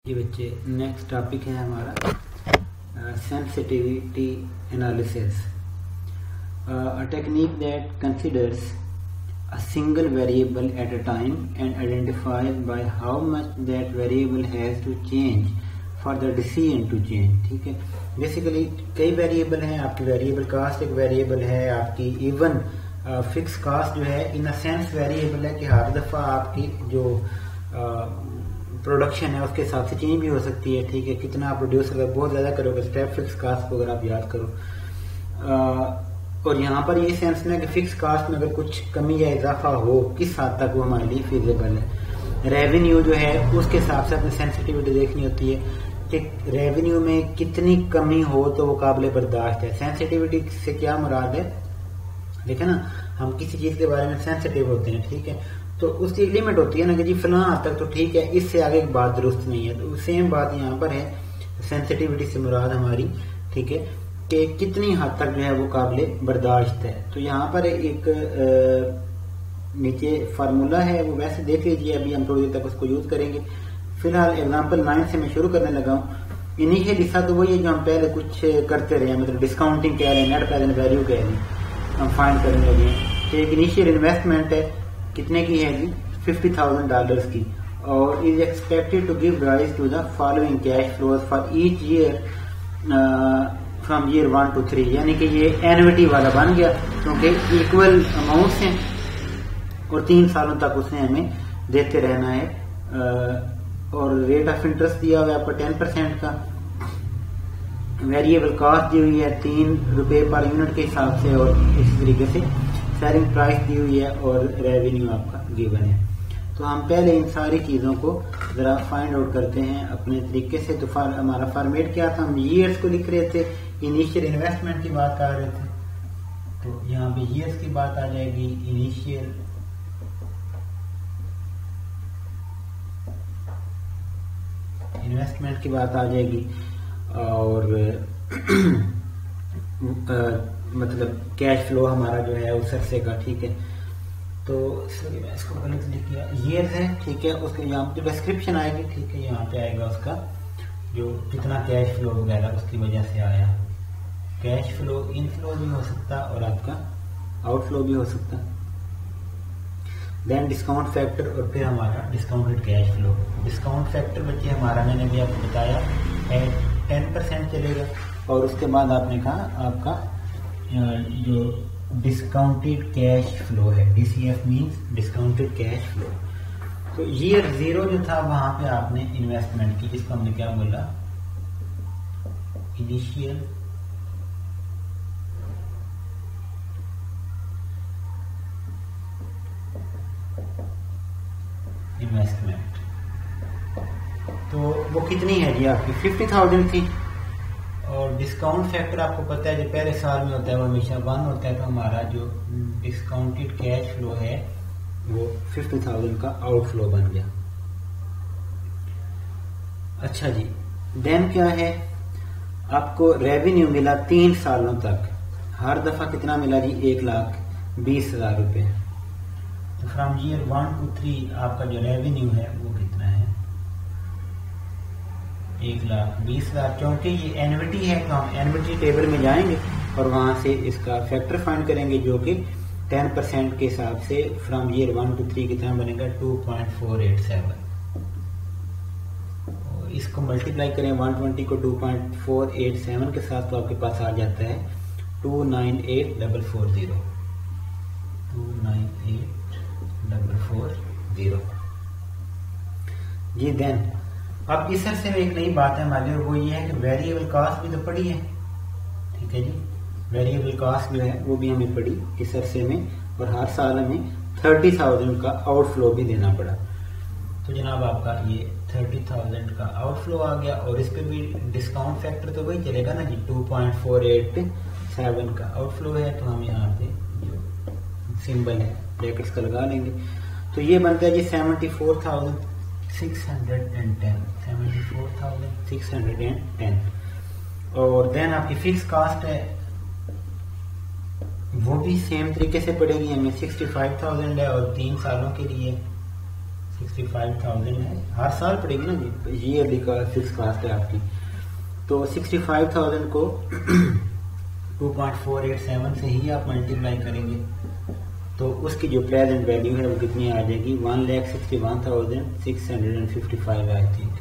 ये बच्चे next topic है हमारा sensitivity analysis, a technique that considers a single variable at a time and identifies by how much that variable has to change for the decision to change। ठीक है, basically कई variable हैं, आपकी variable cast एक variable है, आपकी even fix cast जो है इन अ सेंस वेरिएबल है कि हर दफा आपकी जो प्रोडक्शन है उसके हिसाब से चेंज भी हो सकती है। ठीक है, कितना आप प्रोड्यूस अगर बहुत ज्यादा करोगे स्टेप फिक्स कास्ट को अगर आप याद करो, और यहाँ पर ये सेंस में कि फिक्स कास्ट में अगर कुछ कमी या इजाफा हो किस हद तक वो हमारे लिए फिजिबल है। रेवेन्यू जो है उसके हिसाब से अपनी सेंसिटिविटी देखनी होती है कि रेवेन्यू में कितनी कमी हो तो वो काबिल बर्दाश्त है। सेंसिटिविटी से क्या मुराद है, देखे ना, हम किसी चीज के बारे में सेंसिटिव होते हैं, ठीक है, तो उसकी एक लिमिट होती है ना कि जी फलां हद तक तो ठीक है, इससे आगे एक बात दुरुस्त नहीं है। तो सेम बात यहाँ पर है, सेंसिटिविटी से मुराद हमारी, ठीक है, कि कितनी हद तक जो है वो काबिल बर्दाश्त है। तो यहाँ पर एक नीचे फार्मूला है, वो वैसे देख लीजिए, अभी हम थोड़ी देर तक उसको यूज करेंगे। फिलहाल एग्जांपल 9 से मैं शुरू करने लगा हूँ। इनिशियल हिस्सा तो वही है जो हम पहले कुछ करते रहे, मतलब डिस्काउंटिंग कह रहे हैं, नेट प्रेजेंट वैल्यू कह रहे हैं, हम फाइंड करने लगे हैं। तो एक इनिशियल इन्वेस्टमेंट है, कितने की है जी, $50,000 की, और is expected to give rise to the following cash flows for each year from year 1 to 3, यानी कि ये एनुइटी वाला बन गया क्योंकि इक्वल अमाउंट्स हैं और 3 सालों तक उसे हमें देते रहना है। और रेट ऑफ इंटरेस्ट दिया हुआ है आपको 10% का। वेरिएबल कॉस्ट दी हुई है ₹3 पर यूनिट के हिसाब से, और इसी तरीके से सेलिंग प्राइस दी हुई है, और रेवेन्यू आपका गिवन है। तो हम पहले इन सारी चीजों को जरा फाइंड आउट करते हैं अपने तरीके से। तो हमारा फॉर्मेट क्या था, हम ईयर्स को लिख रहे थे, इनिशियल इन्वेस्टमेंट की बात कर रहे थे, तो यहाँ पे ईयर्स की बात आ जाएगी, इनिशियल इन्वेस्टमेंट की बात आ जाएगी, और मतलब कैश फ्लो हमारा जो है उस अरसे का, ठीक है। तो सॉरी मैं इसको गलत लिख दिया, ईयर है, ठीक है, उसके यहाँ पे डिस्क्रिप्शन आएगी, ठीक है, यहाँ पे आएगा उसका जो कितना कैश फ्लो वगैरह उसकी वजह से आया। कैश फ्लो इनफ्लो भी हो सकता और आपका आउटफ्लो भी हो सकता। देन डिस्काउंट फैक्टर, और फिर हमारा discounted cash flow. Discount factor बच्चे हमारा मैंने भी आपको बताया है 10% चलेगा, और उसके बाद आपने कहा आपका जो डिस्काउंटेड कैश फ्लो है, DCF means discounted cash flow. तो ईयर 0 जो था वहां पे आपने इन्वेस्टमेंट की, जिसको हमने क्या बोला, इनिशियल इन्वेस्टमेंट। तो वो कितनी है जी, आपकी 50,000 थी, और डिस्काउंट फैक्टर आपको पता है जो पहले साल में होता है वो हमेशा 1 होता है। तो हमारा जो डिस्काउंटेड कैश फ्लो है वो 50,000 का आउटफ्लो बन गया। अच्छा जी, देन क्या है, आपको रेवेन्यू मिला 3 सालों तक, हर दफा कितना मिला जी, 1,20,000 रुपए। तो फ्रॉम ईयर 1 to 3 आपका जो रेवेन्यू है वो कितना है, 1,20,000। क्योंकि ये एन्युटी है तो हम एन्युटी टेबल में जाएंगे और वहां से इसका फैक्टर फाइंड करेंगे, जो कि 10% के हिसाब से फ्रॉम ईयर 1 to 3 कितना बनेगा, 2.487। और इसको मल्टीप्लाई करें 120 को 2.487 के साथ, तो आपके पास आ जाता है 298,440 298,440 जी। देन अब इस अरसे में एक नई बात है हमारे लिए, वो ये है कि वेरिएबल कॉस्ट भी तो पड़ी है, ठीक है जी, वेरिएबल कॉस्ट जो है वो भी हमें पड़ी इस अरसे में, और हर साल हमें 30,000 का आउटफ्लो भी देना पड़ा। तो जनाब आपका ये 30,000 का आउटफ्लो आ गया, और इस पर भी डिस्काउंट फैक्टर तो वही चलेगा ना जी, 2.487 का आउटफ्लो है। तो हम यहाँ पे जो सिंबल है ब्रैकेट्स का लगा लेंगे, तो ये बनता है जी 74,610। और देन आपकी फिक्स कास्ट है वो भी सेम तरीके से पड़ेगी हमें, 65,000 है, और 3 सालों के लिए 65,000 है, हर साल पड़ेगी ना जी, ईयरली का फिक्स कास्ट है आपकी। तो 65,000 को 2.487 से ही आप मल्टीप्लाई करेंगे तो उसकी जो प्रेजेंट वैल्यू है वो कितनी आ जाएगी, 1,61,655 आई थिंक।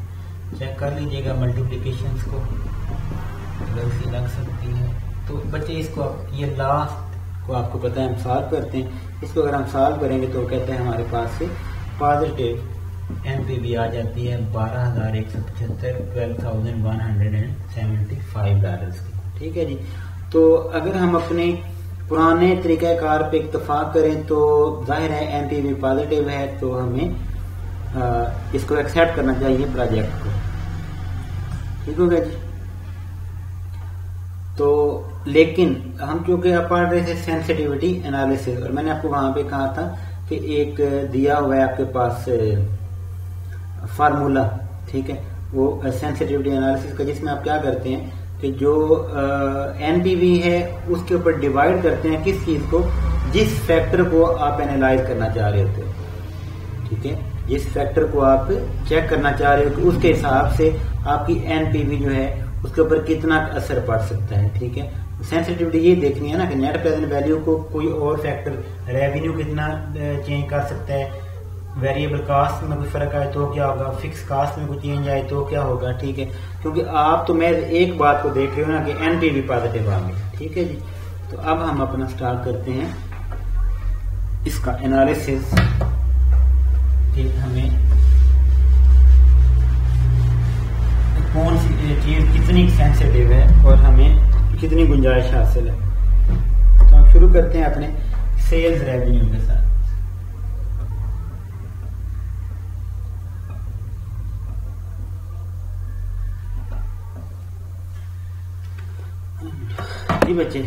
चेक कर लीजिएगा मल्टीप्लिकेशंस को, गलती लग सकती है। तो बच्चे इसको ये लास्ट को आपको पता है हम सॉल्व करते हैं, इसको अगर हम सॉल्व करेंगे तो कहते हैं हमारे पास से पॉजिटिव एनपीवी आ जाती है 12,175, $12,175 की। ठीक है जी। तो अगर हम अपने पुराने तरीक़ाकार पे इत्तेफाक करें तो जाहिर है एनपीवी पॉजिटिव है, तो हमें इसको एक्सेप्ट करना चाहिए प्रोजेक्ट को। ठीक हो गया जी। तो लेकिन हम क्योंकि आप पढ़ रहे थे सेंसिटिविटी एनालिसिस, और मैंने आपको वहां पे कहा था कि एक दिया हुआ है आपके पास फार्मूला, ठीक है, वो सेंसिटिविटी एनालिसिस का, जिसमें आप क्या करते हैं कि जो एनपीवी है उसके ऊपर डिवाइड करते हैं किस चीज को, जिस फैक्टर को आप एनालाइज करना चाह रहे होते हो। ठीक है, जिस फैक्टर को आप चेक करना चाह रहे हो कि उसके हिसाब से आपकी एनपीवी जो है उसके ऊपर कितना असर पड़ सकता है। ठीक है, सेंसिटिविटी ये देखनी है ना कि नेट प्रेजेंट वैल्यू को कोई और फैक्टर, रेवेन्यू कितना चेंज कर सकता है, वेरिएबल कास्ट में कोई फर्क आए तो क्या होगा, फिक्स कास्ट में कोई चेंज आए तो क्या होगा। ठीक है, क्योंकि आप तो मैं एक बात को देख रहे हो ना कि एनपीवी पॉजिटिव आ गई। ठीक है जी। तो अब हम अपना स्टार्ट करते हैं इसका एनालिसिस कि हमें कौन सी चीज कितनी सेंसिटिव है और हमें कितनी गुंजाइश हासिल है। तो हम शुरू करते हैं अपने सेल्स रेवेन्यू के साथ। जी बच्चे,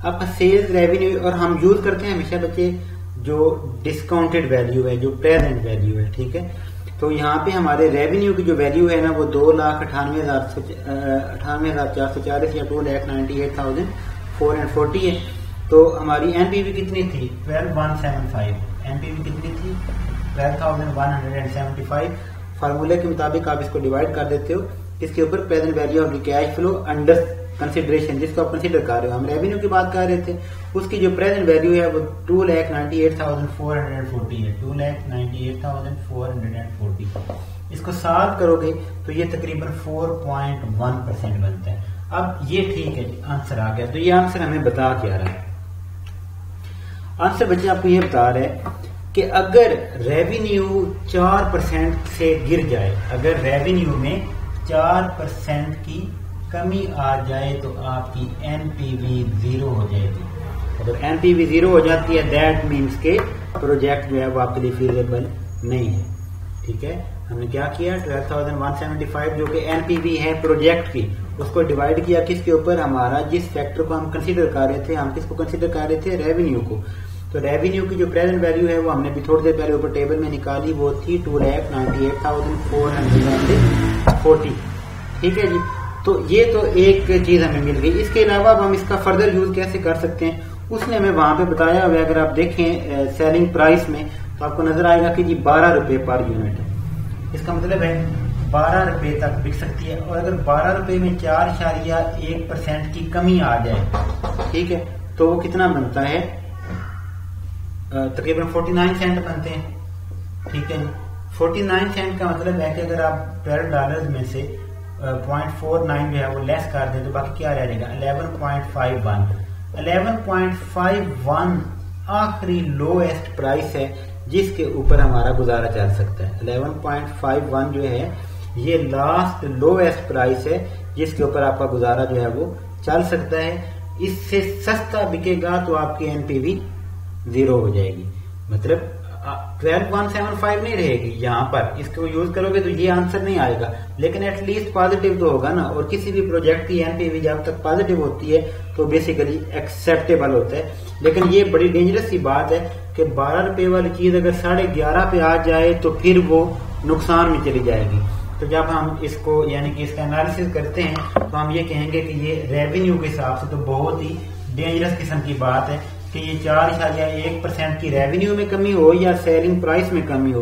आपका सेल्स रेवेन्यू, और हम यूज करते हैं हमेशा बच्चे जो डिस्काउंटेड वैल्यू है, जो प्रेजेंट वैल्यू है। ठीक है, तो यहाँ पे हमारे रेवेन्यू की जो वैल्यू है ना वो 2,98,440 या 2,98,440 है। तो हमारी एनपीवी कितनी थी, 12,175। एनपीवी कितनी थी, 12,175। फार्मूले के मुताबिक आप इसको डिवाइड कर देते हो इसके ऊपर present value of the cash flow under consideration, जिसको आप कंसिडर कर रहे हो। हम रेवेन्यू की बात कर रहे थे, उसकी जो प्रेजेंट वैल्यू है वो 2,98,440 है, 2,98,440। इसको सॉल्व करोगे तो ये तकरीबन 4.1% बनता है। अब ये ठीक है, आंसर आ गया। तो ये आंसर हमें बता क्या रहा है, आंसर बच्चे आपको ये बता रहे हैं कि अगर रेवेन्यू 4% से गिर जाए, अगर रेवेन्यू में 4% की कमी आ जाए तो आपकी एनपीवी 0 हो जाएगी। अगर एनपीवी 0 हो जाती है दैट मीन्स के प्रोजेक्ट जो है वो आपके लिए फीजेबल नहीं है। ठीक है, हमने क्या किया, 12,175 जो कि एनपीवी है प्रोजेक्ट की, उसको डिवाइड किया किसके ऊपर, हमारा जिस फैक्टर को हम कंसीडर कर रहे थे, हम किसको कंसीडर कर रहे थे, रेवेन्यू को। तो रेवेन्यू की जो प्रेजेंट वैल्यू है वो हमने भी थोड़ी देर पहले ऊपर टेबल में निकाली, वो थी 2,98,440। ठीक है जी। तो ये तो एक चीज हमें मिल गई। इसके अलावा हम इसका फर्दर यूज कैसे कर सकते हैं उसने हमें वहां पे बताया हुआ है। अगर आप देखें सेलिंग प्राइस में तो आपको नजर आएगा कि जी 12 रुपए पर यूनिट है। इसका मतलब है 12 रुपए तक बिक सकती है। और अगर 12 रुपए में 4.1% की कमी आ जाए, ठीक है, तो वो कितना बनता है, तकरीबन 49 सेंट बनते हैं। ठीक है, 49 सेंट का मतलब है कि अगर आप $12 में से 0.49 जो है वो लेस कर दे तो बाकी क्या रह जाएगा, 11.51। 11.51 आखिरी लोएस्ट प्राइस है जिसके ऊपर हमारा गुजारा चल सकता है। 11.51 जो है ये लास्ट लोएस्ट प्राइस है जिसके ऊपर आपका गुजारा जो है वो चल सकता है। इससे सस्ता बिकेगा तो आपकी एनपीवी 0 हो जाएगी, मतलब 12,175 नहीं रहेगी यहाँ पर। इसको यूज करोगे तो ये आंसर नहीं आएगा, लेकिन एटलीस्ट पॉजिटिव तो होगा ना। और किसी भी प्रोजेक्ट की एनपीवी जब तक पॉजिटिव होती है तो बेसिकली एक्सेप्टेबल होता है। लेकिन ये बड़ी डेंजरस सी बात है कि 12 रुपए वाली चीज अगर 11.5 पे आ जाए तो फिर वो नुकसान में चली जाएगी। तो जब हम इसको यानी कि इसका एनालिसिस करते हैं तो हम ये कहेंगे कि ये रेवेन्यू के हिसाब से तो बहुत ही डेंजरस किस्म की बात है कि ये 4.1% की रेवेन्यू में कमी हो या सेलिंग प्राइस में कमी हो,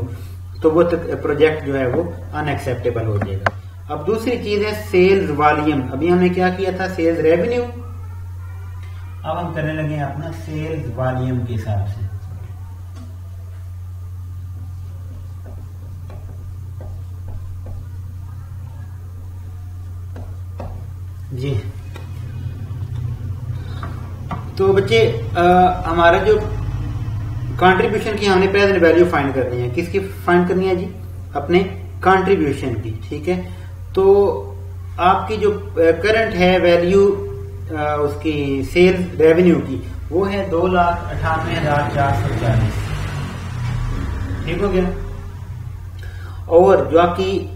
तो वो प्रोजेक्ट जो है वो अनएक्सेप्टेबल हो जाएगा। अब दूसरी चीज है सेल्स वॉल्यूम। अभी हमने क्या किया था, सेल्स रेवेन्यू, अब हम करने लगे अपना सेल्स वॉल्यूम के हिसाब से। जी तो बच्चे हमारा जो कंट्रीब्यूशन की हमने प्रेजेंट वैल्यू फाइंड करनी है, किसकी फाइंड करनी है जी, अपने कंट्रीब्यूशन की। ठीक है, तो आपकी जो करंट है वैल्यू उसकी सेल्स रेवेन्यू की वो है 2,98,440। ठीक हो गया। और जो आपकी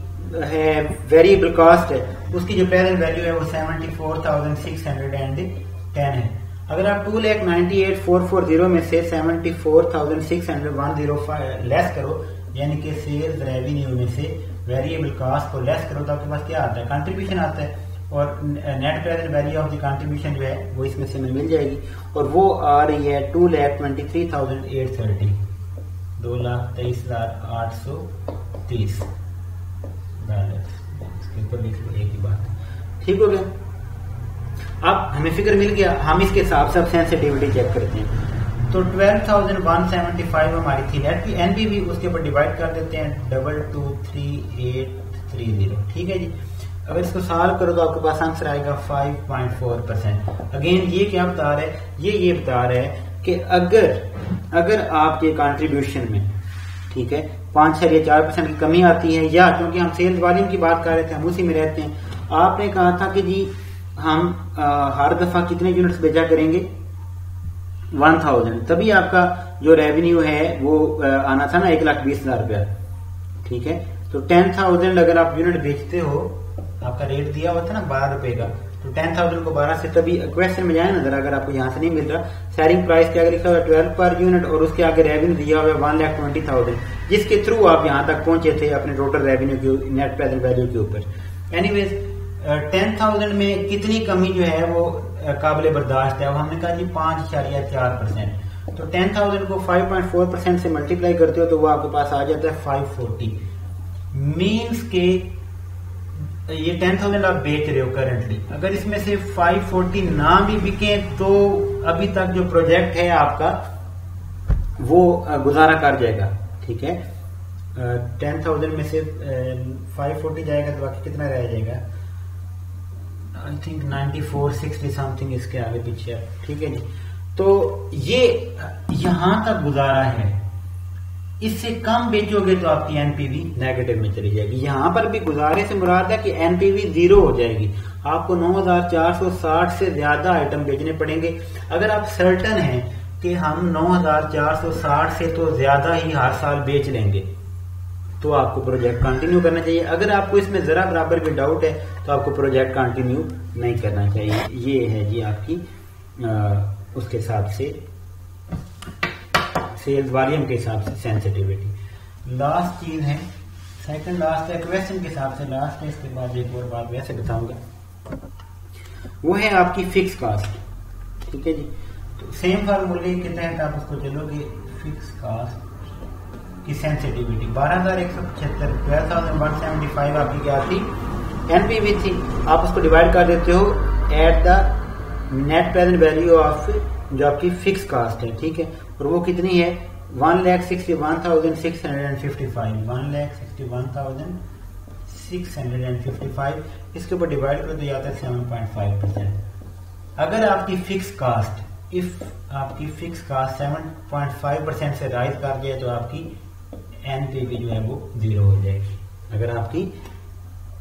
है वेरिएबल कॉस्ट है उसकी जो प्रेजेंट वैल्यू है वो 74,610 है। अगर आप 2,98,440 में से 74,610 लेस करो, यानी कि सेल्स रेवेन्यू में से वेरिएबल कॉस्ट को लेस करो, तो आपके पास क्या आता है, कंट्रीब्यूशन आता है। और net present value of the contribution जो है वो इसमें से हमें मिल जाएगी, और वो आ रही है 2,23,830, 2,23,830 इसके ऊपर लिख लो एक ही बात। ठीक हो गया। अब हमें फिगर मिल गया, हम इसके हिसाब से अब सेंसिटिविटी चेक करते हैं। तो 12,175 हमारी थी एनपीवी, उसके ऊपर डिवाइड कर देते हैं 223830। ठीक है जी। अगर इसको सॉल्व करो तो आपके पास आंसर आएगा 5.4%। अगेन ये क्या बता रहा है, ये बता रहा है कि अगर आपके कंट्रीब्यूशन में, ठीक है, 5.4% की कमी आती है, या क्योंकि हम सेल्स वॉल्यूम की बात कर रहे थे, हम उसी में रहते हैं, आपने कहा था कि जी हम हर दफा कितने यूनिट्स बेचा करेंगे, 1000, तभी आपका जो रेवेन्यू है वो आना था ना 1,20,000 रुपया। ठीक है, तो 10,000 अगर आप यूनिट बेचते हो, आपका रेट दिया हुआ था ना 12 रुपए का, तो 10,000 को 12 से, तभी क्वेश्चन में जाए ना जरा, अगर आपको यहाँ से नहीं मिल रहा, सेलिंग प्राइस के आगे लिखा हुआ 12 पर यूनिट और उसके आगे रेवेन्यू दिया हुआ है 1,20,000, जिसके थ्रू आप यहाँ तक पहुंचे थे अपने टोटल रेवेन्यू की नेट प्रेजेंट वैल्यू के ऊपर। एनीवेज 10,000 में कितनी कमी जो है वो काबिल बर्दाश्त है। अब हमने कहा जी 5.4%, तो 10,000 को 5.4% से मल्टीप्लाई करते हो तो वो आपके पास आ जाता है 540। मीन्स के ये 10,000 आप बेच रहे हो करंटली, अगर इसमें से 540 ना भी बिके तो अभी तक जो प्रोजेक्ट है आपका वो गुजारा कर जाएगा। ठीक है, 10,000 में से 540 जाएगा तो बाकी कितना रह जाएगा, आई थिंक 9460 समथिंग इसके आगे पीछे। ठीक है जी, तो ये यहां तक गुजारा है, इससे कम बेचोगे तो आपकी एनपीवी नेगेटिव में चली जाएगी। यहां पर भी गुजारे से मुराद है कि एनपीवी 0 हो जाएगी, आपको 9,460 से ज्यादा आइटम बेचने पड़ेंगे। अगर आप सर्टन हैं कि हम 9,460 से तो ज्यादा ही हर साल बेच लेंगे, तो आपको प्रोजेक्ट कंटिन्यू करना चाहिए। अगर आपको इसमें जरा बराबर भी डाउट है तो आपको प्रोजेक्ट कंटिन्यू नहीं करना चाहिए। ये है जी आपकी उसके हिसाब से सेल्स वॉल्यूम के हिसाब से सेंसिटिविटी। लास्ट चीज है, सेकंड लास्ट है क्वेश्चन के हिसाब से लास्ट है, इसके बाद एक और बात वैसे बताऊंगा, वो है आपकी फिक्स कॉस्ट। ठीक है जी, तो सेम फार्मूले के तहत आप उसको चलोगे, फिक्स कॉस्ट की सेंसिटिविटी 12,175, 12,175 आपकी क्या थी, एनपीवी थी, आप उसको डिवाइड कर देते हो at the net present value of जो आपकी फिक्स कॉस्ट है। ठीक है, और वो कितनी है 1,61,655, 1,61,655, इसके ऊपर डिवाइड करो तो ये आता है 7.5%। अगर आपकी फिक्स कॉस्ट आपकी फिक्स कॉस्ट 7.5% से राइज कर जाए तो आपकी एनपीवी जो है वो 0 हो जाएगी। अगर आपकी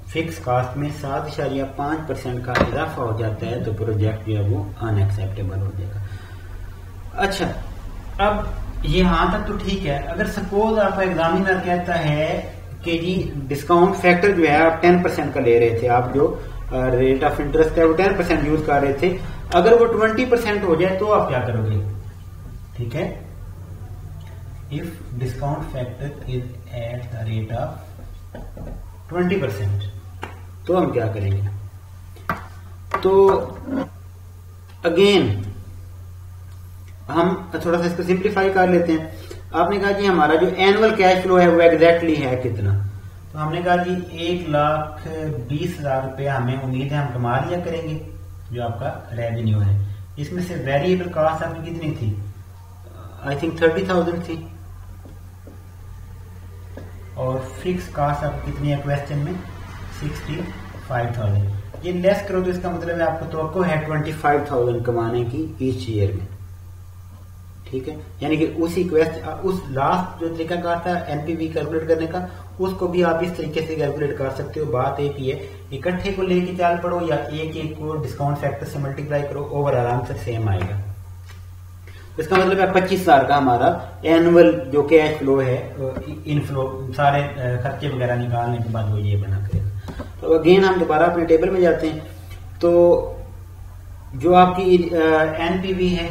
फिक्स कॉस्ट में 7.5% का इजाफा हो जाता है तो प्रोजेक्ट जो है वो अनएक्सेप्टेबल हो जाएगा। अच्छा, अब यहां तक तो ठीक है। अगर सपोज आपका एग्जामिनर कहता है कि जी डिस्काउंट फैक्टर जो है आप 10% का ले रहे थे, आप जो रेट ऑफ इंटरेस्ट है वो 10% यूज कर रहे थे, अगर वो 20% हो जाए तो आप क्या करोगे। ठीक है, if discount factor is at the rate of 20%, तो हम क्या करेंगे। तो अगेन हम थोड़ा सा इसको सिंप्लीफाई कर लेते हैं। आपने कहा जी हमारा जो एनुअल कैश फ्लो है वो एग्जैक्टली है कितना, तो हमने कहा जी 1,20,000 रुपया हमें उम्मीद है हम कमा लिया करेंगे जो आपका रेवेन्यू है। इसमें से वेरिएबल कॉस्ट आपकी कितनी थी, आई थिंक 30,000 थी, और फिक्स कॉस्ट आपकी कितनी है क्वेश्चन में 65,000। ये लेस करो तो इसका मतलब है आपको तवक्को है 25,000 कमाने की ईच ईयर में, ठीक है। यानी कि उस लास्ट जो तरीका था एनपीवी कैलकुलेट करने का, उसको भी आप इस तरीके से कैलकुलेट कर सकते हो। बात एक ही है, इकट्ठे को लेके चाल पड़ो या एक एक को डिस्काउंट फैक्टर से मल्टीप्लाई करो, ओवरऑल आंसर सेम आएगा। इसका मतलब है 25,000 का हमारा एनुअल जो कैश फ्लो है, इनफ्लो सारे खर्चे वगैरह निकालने के बाद वो ये बना करेगा। तो अगेन हम दोबारा अपने टेबल में जाते हैं। तो जो आपकी एनपीवी है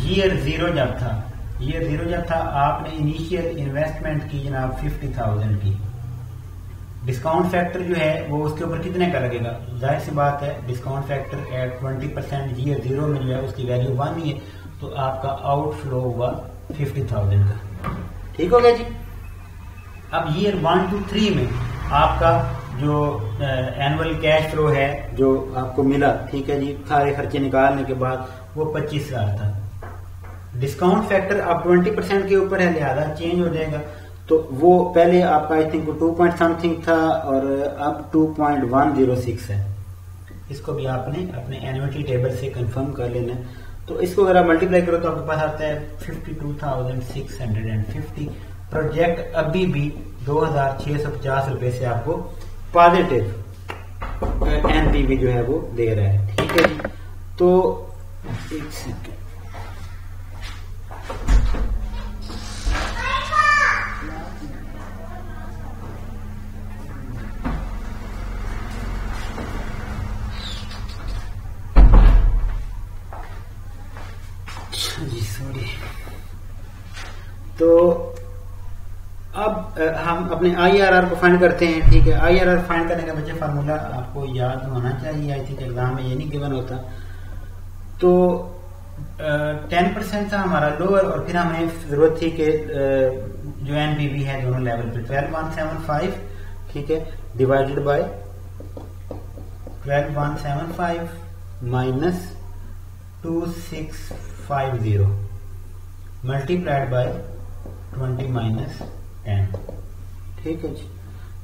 ईयर जीरो जब था आपने इनिशियल इन्वेस्टमेंट की जनाब 50,000 की। डिस्काउंट फैक्टर जो है वो उसके ऊपर कितने का लगेगा, जाहिर सी बात है discount factor at 20% year zero में जो है उसकी वैल्यू 1 ही है, तो आपका आउटफ्लो हुआ 50,000 का। ठीक हो गया जी। अब ईयर 1 to 3 में आपका जो एनुअल कैश फ्लो है जो आपको मिला, ठीक है जी, सारे खर्चे निकालने के बाद वो 25,000 था। डिस्काउंट फैक्टर अब 20% के ऊपर है, लिहाजा चेंज हो जाएगा। तो वो पहले आपका आई थिंक 2 पॉइंट समथिंग था और अब 2.106 है। इसको भी आपने अपने एन्युटी टेबल से कंफर्म कर लेना है। तो इसको अगर आप मल्टीप्लाई करो तो आपके पास आता है 52,650। प्रोजेक्ट अभी भी 2,650 रुपए से आपको पॉजिटिव एनपीवी जो है वो दे रहा है, ठीक है जी। तो एक सेकेंड, जी सॉरी। तो अब हम अपने IRR को फाइंड करते हैं, ठीक है। IRR फाइंड करने का बच्चे फार्मूला आपको याद होना चाहिए, आई थिंक एग्जाम में ये नहीं गिवन होता। तो 10% था हमारा लोअर, और फिर हमें जरूरत थी कि जो एनपीवी है दोनों लेवल पे 12,175, ठीक है, divided by 12,175 minus 2,650 multiplied by 20 minus 10, ठीक है जी।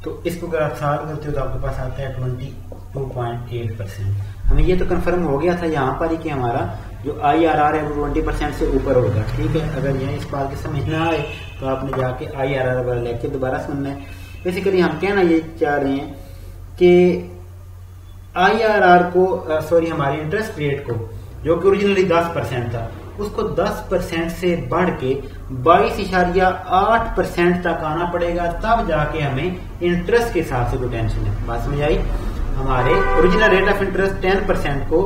तो इसको अगर आप सॉल्व करते हो तो आपके पास आता है 22.8%। हमें ये तो कंफर्म हो गया था यहाँ पर ही कि हमारा जो IRR है वो 20% से ऊपर होगा, ठीक है। अगर यह इस बात की समझ ना आए तो आपने जाके IRR वाला लेके दोबारा सुनना है। बेसिकली हम कहना ये चाह रहे हैं कि IRR को हमारे इंटरेस्ट रेट को जो कि ओरिजिनली 10% था, उसको 10% से बढ़ के 22.8% तक आना पड़ेगा, तब जाके हमें इंटरेस्ट के हिसाब से कोई टेंशन है। बात समझ आई? हमारे ओरिजिनल रेट ऑफ इंटरेस्ट 10% को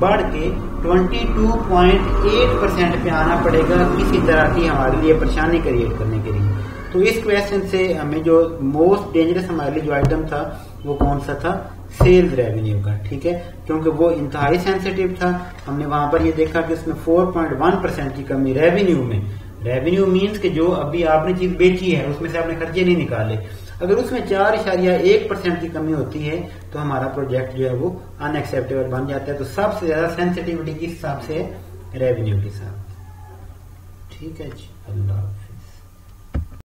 बढ़ के 22.8% पे आना पड़ेगा, किसी तरह की हमारे लिए परेशानी क्रिएट करने के लिए। तो इस क्वेश्चन से हमें जो मोस्ट डेंजरस हमारे लिए जो आइटम था वो कौन सा था, सेल्स रेवेन्यू का, ठीक है, क्योंकि वो इंतहाई सेंसिटिव था। हमने वहां पर ये देखा कि उसमें 4.1% की कमी रेवेन्यू में। रेवेन्यू मीन्स कि जो अभी आपने चीज बेची है उसमें से आपने खर्चे नहीं निकाले, अगर उसमें 4.1% की कमी होती है तो हमारा प्रोजेक्ट जो है वो अनएक्सेप्टेबल बन जाता है। तो सबसे ज्यादा सेंसिटिविटी किस हिसाब से, रेवेन्यू के साथ, ठीक है जी। अल्लाह।